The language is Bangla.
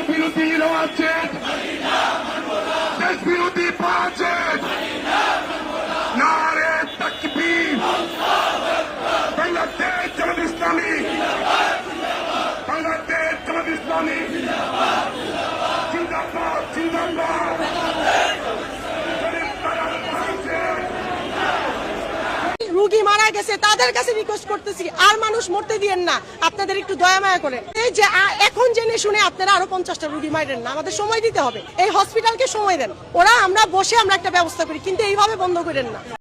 বিরোধী আছে, দেশ বিরোধী আছে, নারে তাকবীর, বাংলাদেশ জামাত ইসলামী, বাংলাদেশ জামাত ইসলামী জিন্দাবাদ জিন্দাবাদ। রোগী মারা গেছে, তাদের কাছে রিকোয়েস্ট করতেছি আর মানুষ মরতে দিয়েন না, আপনাদের একটু দয়া মায়া করে। এই যে এখন জেনে শুনে আপনারা আরো 50টা রোগী মারেন না, আমাদের সময় দিতে হবে, এই হসপিটালকে সময় দেন। আমরা বসে একটা ব্যবস্থা করি, কিন্তু এইভাবে বন্ধ করেন না।